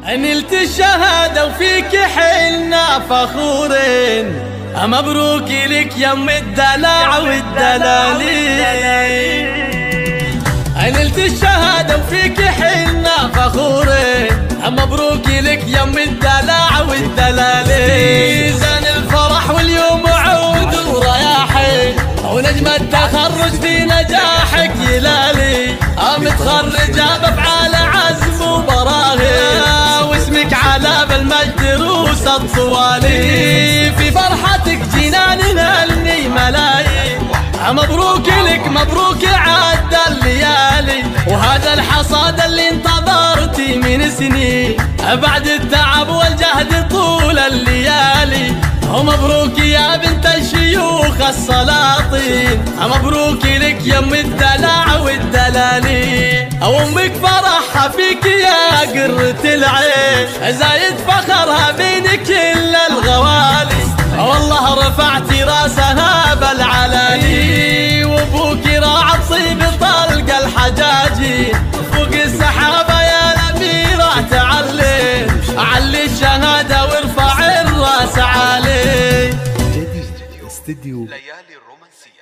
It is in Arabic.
نلت الشهادة وفيك حلنا فخورين، مبروك لك يم الدلع والدلالي. نلت الشهادة وفيك حلنا فخورين، مبروك لك يم الدلع والدلالي. زين الفرح واليوم عود ورياحي، ونجم التخرج في نجاحك يلالي. متخرجة بأفعال عزم وبراهين، واسمك على بالمجد روس الطوالي. في فرحتك جينا نهني ملايين، مبروك لك مبروك عدى الليالي. وهذا الحصاد اللي انتظرتي من سنين، بعد التعب والجهد طول الليالي. ومبروك يا بنت الشيوخ السلاطين، مبروك لك يم الدلع والدلالي. أمك فرحها فيك يا قرة العين، زايد فخرها بين كل الغوالي. والله رفعتي راسها بالعلالي، وابوك راعى طيب طلق الحجاجي. فوق السحابة يا الأميرة تعلي، علي الشهادة وارفع الراس عالي. استديو ليالي الرومانسية.